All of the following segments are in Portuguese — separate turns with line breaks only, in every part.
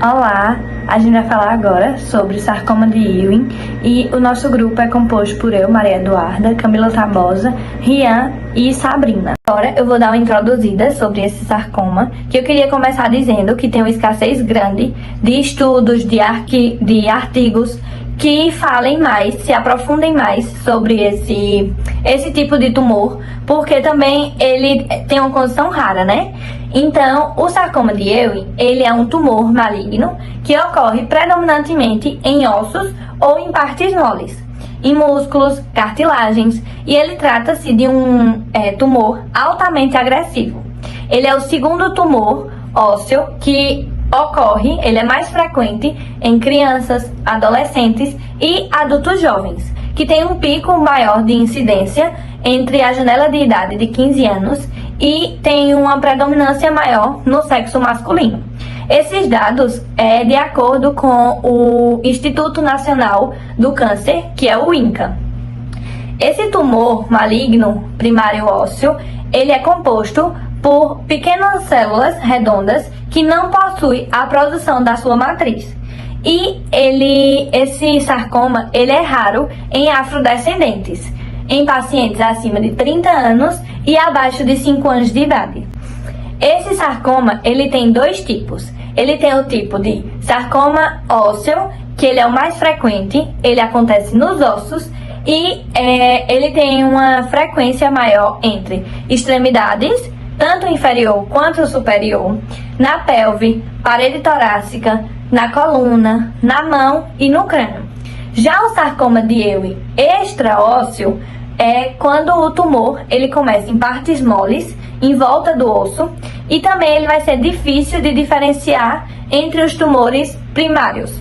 Olá, a gente vai falar agora sobre sarcoma de Ewing e o nosso grupo é composto por eu, Maria Eduarda, Camila Tabosa, Rian e Sabrina. Agora eu vou dar uma introduzida sobre esse sarcoma, que eu queria começar dizendo que tem uma escassez grande de estudos, de artigos que falem mais, se aprofundem mais sobre esse tipo de tumor, porque também ele tem uma condição rara, né? Então, o sarcoma de Ewing, ele é um tumor maligno que ocorre predominantemente em ossos ou em partes moles, em músculos, cartilagens, e ele trata-se de um tumor altamente agressivo. Ele é o segundo tumor ósseo que ocorre, ele é mais frequente em crianças, adolescentes e adultos jovens, que tem um pico maior de incidência entre a janela de idade de 15 anos e tem uma predominância maior no sexo masculino. Esses dados é de acordo com o Instituto Nacional do Câncer, que é o INCA. Esse tumor maligno primário ósseo, ele é composto por pequenas células redondas que não possuem a produção da sua matriz. E esse sarcoma, ele é raro em afrodescendentes, em pacientes acima de 30 anos e abaixo de 5 anos de idade. Esse sarcoma, ele tem dois tipos. Ele tem o tipo de sarcoma ósseo, que ele é o mais frequente, ele acontece nos ossos, e ele tem uma frequência maior entre extremidades, tanto inferior quanto superior, na pelve, parede torácica, na coluna, na mão e no crânio. Já o sarcoma de Ewing extraósseo é quando o tumor ele começa em partes moles, em volta do osso, e também ele vai ser difícil de diferenciar entre os tumores primários.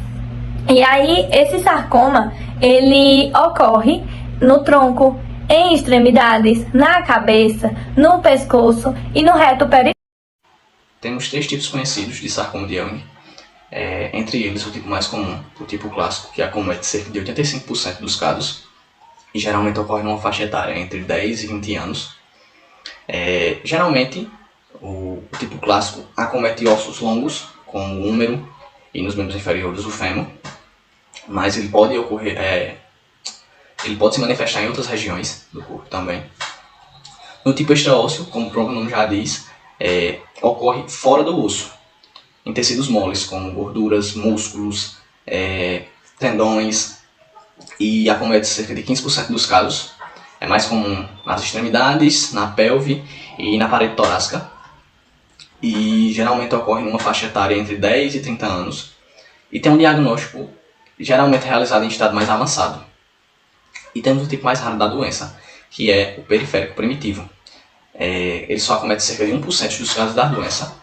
E aí, esse sarcoma, ele ocorre no tronco, em extremidades, na cabeça, no pescoço e no reto peritoneal.
Temos 3 tipos conhecidos de sarcoma de Ewing. Entre eles, o tipo mais comum, o tipo clássico, que acomete cerca de 85% dos casos, e geralmente ocorre numa faixa etária entre 10 e 20 anos. Geralmente, o tipo clássico acomete ossos longos, como o húmero e nos membros inferiores o fêmur, mas ele pode se manifestar em outras regiões do corpo também. No tipo extraósseo, como o próprio nome já diz, ocorre fora do osso, em tecidos moles, como gorduras, músculos, tendões, e acomete cerca de 15% dos casos. É mais comum nas extremidades, na pelve e na parede torácica, e geralmente ocorre numa faixa etária entre 10 e 30 anos, e tem um diagnóstico geralmente realizado em estado mais avançado. E temos o tipo mais raro da doença, que é o periférico primitivo. Ele só acomete cerca de 1% dos casos da doença.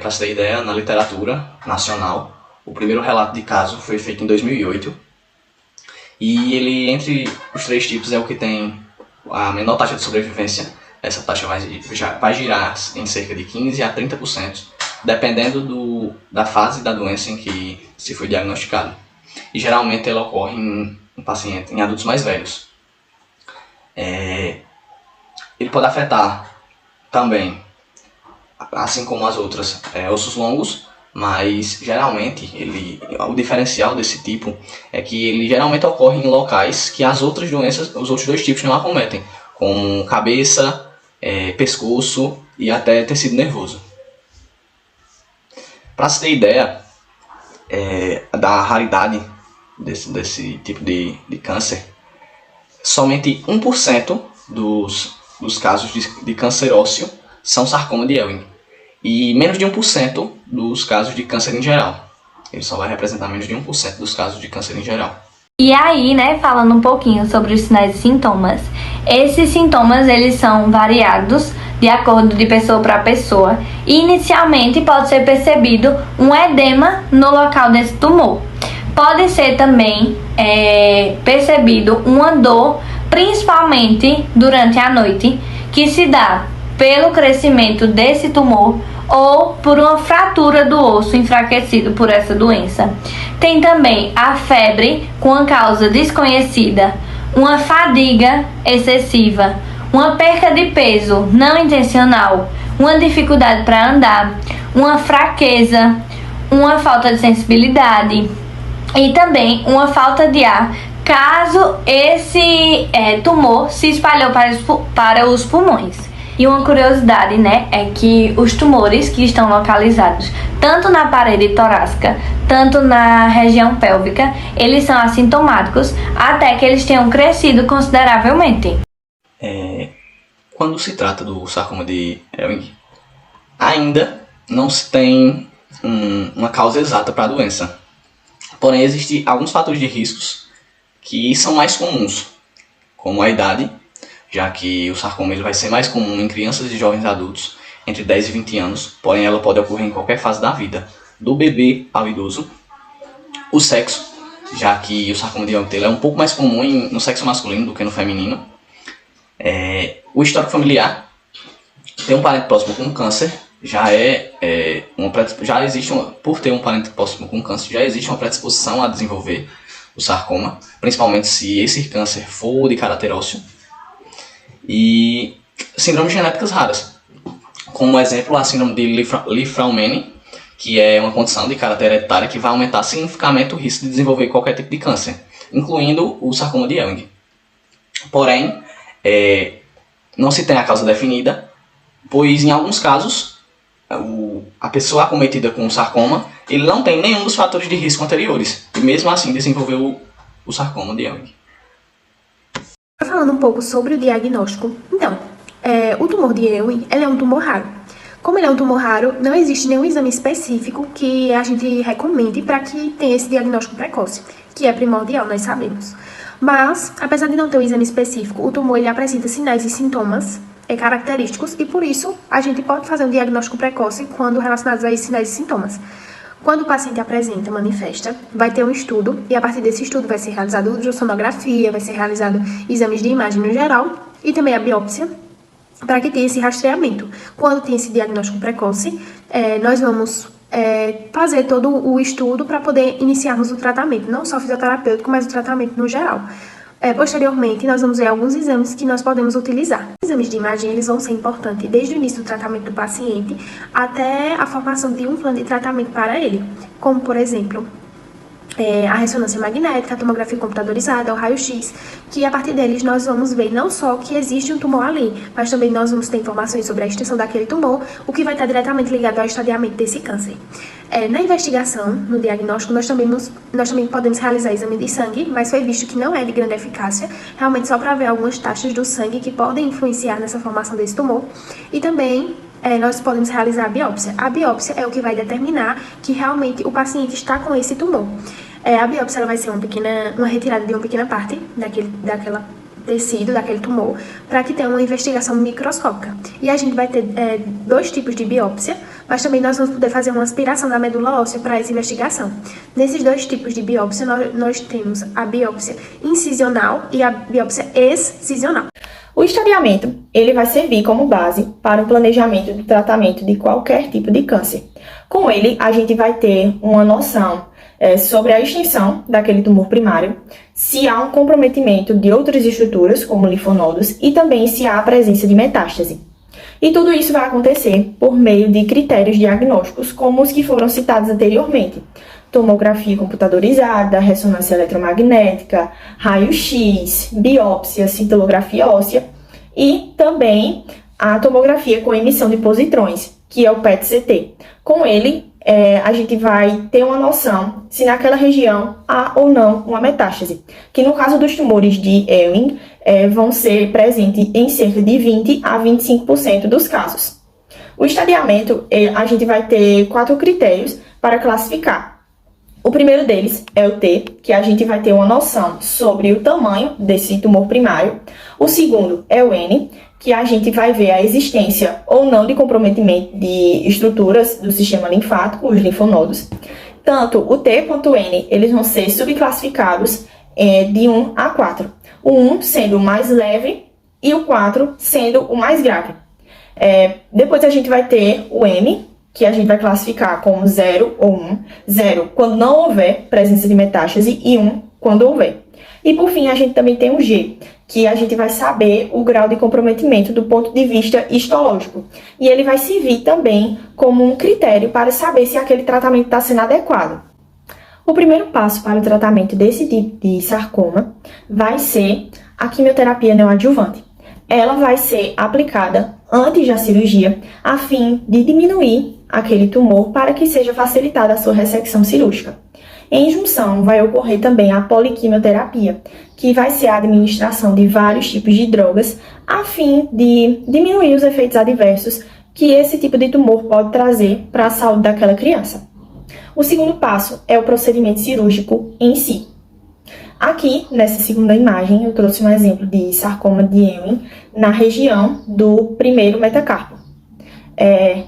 Para se ter ideia, na literatura nacional, o primeiro relato de caso foi feito em 2008. E ele, entre os 3 tipos, é o que tem a menor taxa de sobrevivência. Essa taxa vai girar em cerca de 15% a 30%, dependendo da fase da doença em que se foi diagnosticado. E geralmente ela ocorre em adultos mais velhos. Ele pode afetar também, assim como as outras, ossos longos, mas geralmente o diferencial desse tipo é que ele geralmente ocorre em locais que as outras doenças, os outros 2 tipos não acometem, como cabeça, pescoço e até tecido nervoso. Para se ter ideia da raridade desse tipo de câncer, somente 1% dos casos de câncer ósseo são sarcoma de Ewing, e menos de 1% dos casos de câncer em geral. Ele só vai representar menos de 1% dos casos de câncer em geral.
E aí, falando um pouquinho sobre os sinais e sintomas. Esses sintomas, eles são variados de acordo de pessoa para pessoa. E inicialmente pode ser percebido um edema no local desse tumor. Pode ser também percebido uma dor, principalmente durante a noite, que se dá pelo crescimento desse tumor ou por uma fratura do osso enfraquecido por essa doença. Tem também a febre com a causa desconhecida, uma fadiga excessiva, uma perca de peso não intencional, uma dificuldade para andar, uma fraqueza, uma falta de sensibilidade e também uma falta de ar, caso esse tumor se espalhou para os pulmões. E uma curiosidade, né, é que os tumores que estão localizados tanto na parede torácica, tanto na região pélvica, eles são assintomáticos até que eles tenham crescido consideravelmente.
Quando se trata do sarcoma de Ewing, ainda não se tem uma causa exata para a doença. Porém, existem alguns fatores de riscos que são mais comuns, como a idade, já que o sarcoma ele vai ser mais comum em crianças e jovens adultos entre 10 e 20 anos, porém ela pode ocorrer em qualquer fase da vida, do bebê ao idoso. O sexo, já que o sarcoma de Ewing é um pouco mais comum no sexo masculino do que no feminino. O histórico familiar, ter um parente próximo com câncer, por ter um parente próximo com câncer, já existe uma predisposição a desenvolver o sarcoma, principalmente se esse câncer for de caráter ósseo. E síndromes genéticas raras, como exemplo a síndrome de Li-Fraumeni, que é uma condição de caráter hereditária que vai aumentar significativamente o risco de desenvolver qualquer tipo de câncer, incluindo o sarcoma de Ewing. Porém, não se tem a causa definida, pois em alguns casos a pessoa acometida com o sarcoma ele não tem nenhum dos fatores de risco anteriores, e mesmo assim desenvolveu o sarcoma de Ewing.
Falando um pouco sobre o diagnóstico, então, o tumor de Ewing ele é um tumor raro. Como ele é um tumor raro, não existe nenhum exame específico que a gente recomende para que tenha esse diagnóstico precoce, que é primordial, nós sabemos. Mas, apesar de não ter um exame específico, o tumor ele apresenta sinais e sintomas característicos e, por isso, a gente pode fazer um diagnóstico precoce quando relacionados a esses sinais e sintomas. Quando o paciente apresenta, manifesta, vai ter um estudo e a partir desse estudo vai ser realizado ultrassonografia, vai ser realizado exames de imagem no geral e também a biópsia para que tenha esse rastreamento. Quando tem esse diagnóstico precoce, nós vamos fazer todo o estudo para poder iniciarmos o tratamento, não só fisioterapêutico, mas o tratamento no geral. Posteriormente, nós vamos ver alguns exames que nós podemos utilizar. Os exames de imagem eles vão ser importantes desde o início do tratamento do paciente até a formação de um plano de tratamento para ele, como, por exemplo, a ressonância magnética, a tomografia computadorizada, o raio-x, que a partir deles nós vamos ver não só que existe um tumor ali, mas também nós vamos ter informações sobre a extensão daquele tumor, o que vai estar diretamente ligado ao estadiamento desse câncer. Na investigação, no diagnóstico, nós também podemos realizar exame de sangue, mas foi visto que não é de grande eficácia, realmente só para ver algumas taxas do sangue que podem influenciar nessa formação desse tumor. E também nós podemos realizar a biópsia. A biópsia é o que vai determinar que realmente o paciente está com esse tumor. A biópsia ela vai ser uma retirada de uma pequena parte daquela tecido, daquele tumor, para que tenha uma investigação microscópica. E a gente vai ter 2 tipos de biópsia, mas também nós vamos poder fazer uma aspiração da medula óssea para essa investigação. Nesses 2 tipos de biópsia, nós temos a biópsia incisional e a biópsia excisional.
O estadiamento, ele vai servir como base para o planejamento do tratamento de qualquer tipo de câncer. Com ele, a gente vai ter uma noção sobre a extensão daquele tumor primário, se há um comprometimento de outras estruturas, como linfonodos, e também se há a presença de metástase. E tudo isso vai acontecer por meio de critérios diagnósticos, como os que foram citados anteriormente. Tomografia computadorizada, ressonância eletromagnética, raio-x, biópsia, cintilografia óssea e também a tomografia com emissão de positrões, que é o PET-CT. Com ele, a gente vai ter uma noção se naquela região há ou não uma metástase, que no caso dos tumores de Ewing vão ser presentes em cerca de 20 a 25% dos casos. O estadiamento, a gente vai ter 4 critérios para classificar. O primeiro deles é o T, que a gente vai ter uma noção sobre o tamanho desse tumor primário. O segundo é o N, que a gente vai ver a existência ou não de comprometimento de estruturas do sistema linfático, os linfonodos. Tanto o T quanto o N, eles vão ser subclassificados de 1 a 4. O 1 sendo o mais leve e o 4 sendo o mais grave. Depois a gente vai ter o M, que a gente vai classificar como 0 ou 1. 0 quando não houver presença de metástase e 1 quando houver. E por fim, a gente também tem o G, que a gente vai saber o grau de comprometimento do ponto de vista histológico. E ele vai servir também como um critério para saber se aquele tratamento está sendo adequado. O primeiro passo para o tratamento desse tipo de sarcoma vai ser a quimioterapia neoadjuvante. Ela vai ser aplicada antes da cirurgia, a fim de diminuir aquele tumor para que seja facilitada a sua ressecção cirúrgica. Em junção, vai ocorrer também a poliquimioterapia, que vai ser a administração de vários tipos de drogas, a fim de diminuir os efeitos adversos que esse tipo de tumor pode trazer para a saúde daquela criança. O segundo passo é o procedimento cirúrgico em si. Aqui, nessa segunda imagem, eu trouxe um exemplo de sarcoma de Ewing na região do primeiro metacarpo.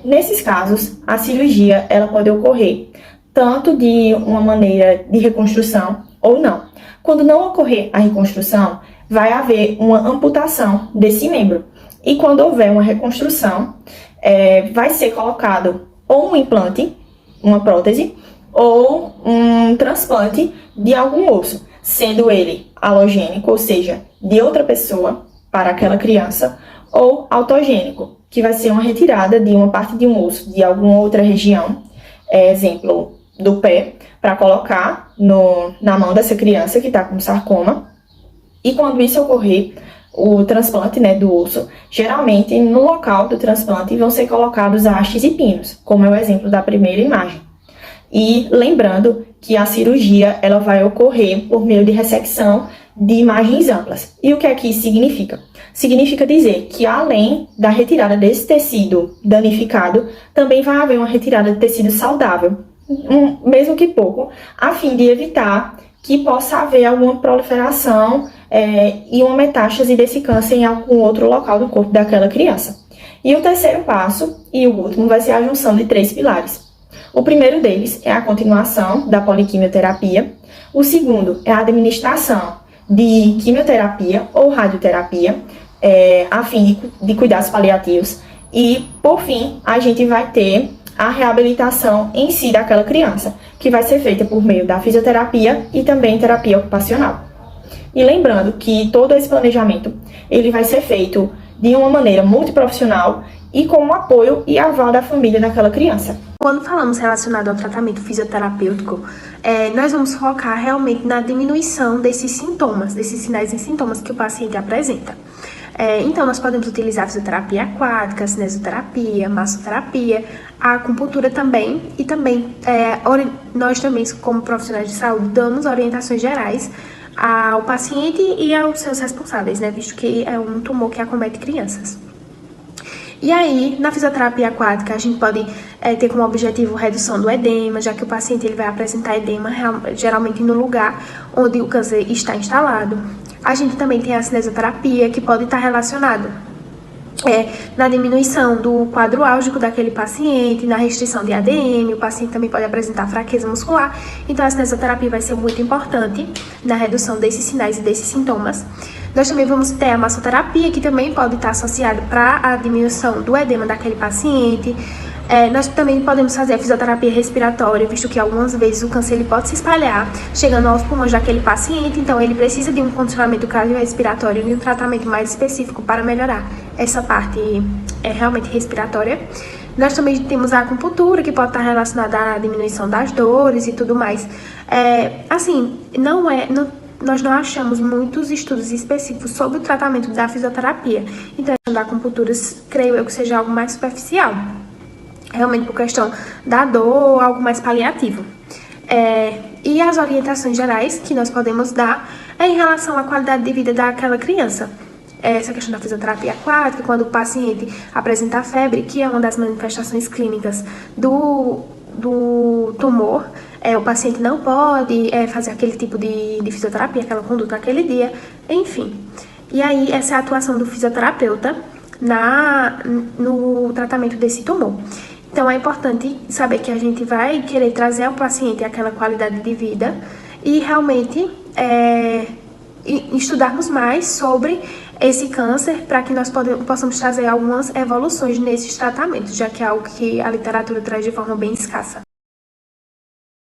Nesses casos, a cirurgia ela pode ocorrer tanto de uma maneira de reconstrução ou não. Quando não ocorrer a reconstrução, vai haver uma amputação desse membro. E quando houver uma reconstrução, vai ser colocado ou um implante, uma prótese, ou um transplante de algum osso, sendo ele halogênico, ou seja, de outra pessoa para aquela criança, ou autogênico, que vai ser uma retirada de uma parte de um osso de alguma outra região, exemplo do pé, para colocar na mão dessa criança que está com sarcoma. E quando isso ocorrer, o transplante do osso, geralmente no local do transplante vão ser colocados hastes e pinos, como é o exemplo da primeira imagem. E lembrando que a cirurgia ela vai ocorrer por meio de ressecção de imagens amplas. E o que é que isso significa? Significa dizer que além da retirada desse tecido danificado, também vai haver uma retirada de tecido saudável, mesmo que pouco, a fim de evitar que possa haver alguma proliferação e uma metástase desse câncer em algum outro local do corpo daquela criança. E o terceiro passo, e o último, vai ser a junção de 3 pilares. O primeiro deles é a continuação da poliquimioterapia. O segundo é a administração de quimioterapia ou radioterapia, a fim de cuidados paliativos. E, por fim, a gente vai ter a reabilitação em si daquela criança, que vai ser feita por meio da fisioterapia e também terapia ocupacional. E lembrando que todo esse planejamento ele vai ser feito de uma maneira multiprofissional e com o apoio e aval da família daquela criança.
Quando falamos relacionado ao tratamento fisioterapêutico, nós vamos focar realmente na diminuição desses sintomas, desses sinais e sintomas que o paciente apresenta. Então, nós podemos utilizar fisioterapia aquática, cinesioterapia, massoterapia, a acupuntura também, e também nós também, como profissionais de saúde, damos orientações gerais ao paciente e aos seus responsáveis, visto que é um tumor que acomete crianças. E aí, na fisioterapia aquática, a gente pode ter como objetivo redução do edema, já que o paciente ele vai apresentar edema geralmente no lugar onde o câncer está instalado. A gente também tem a cinesioterapia, que pode estar relacionado na diminuição do quadro álgico daquele paciente, na restrição de ADM, o paciente também pode apresentar fraqueza muscular, então a cinesioterapia vai ser muito importante na redução desses sinais e desses sintomas. Nós também vamos ter a massoterapia, que também pode estar associada para a diminuição do edema daquele paciente. Nós também podemos fazer a fisioterapia respiratória, visto que algumas vezes o câncer ele pode se espalhar, chegando aos pulmões daquele paciente, então ele precisa de um condicionamento cardiorrespiratório e um tratamento mais específico para melhorar essa parte realmente respiratória. Nós também temos a acupuntura, que pode estar relacionada à diminuição das dores e tudo mais. Nós não achamos muitos estudos específicos sobre o tratamento da fisioterapia, então a da acupuntura, creio eu que seja algo mais superficial. Realmente por questão da dor, algo mais paliativo. E as orientações gerais que nós podemos dar em relação à qualidade de vida daquela criança. Essa questão da fisioterapia aquática, quando o paciente apresenta febre, que é uma das manifestações clínicas do tumor, o paciente não pode fazer aquele tipo de fisioterapia, aquela conduta naquele dia, enfim. E aí, essa é a atuação do fisioterapeuta no tratamento desse tumor. Então, é importante saber que a gente vai querer trazer ao paciente aquela qualidade de vida e realmente estudarmos mais sobre esse câncer para que nós possamos trazer algumas evoluções nesses tratamentos, já que é algo que a literatura traz de forma bem escassa.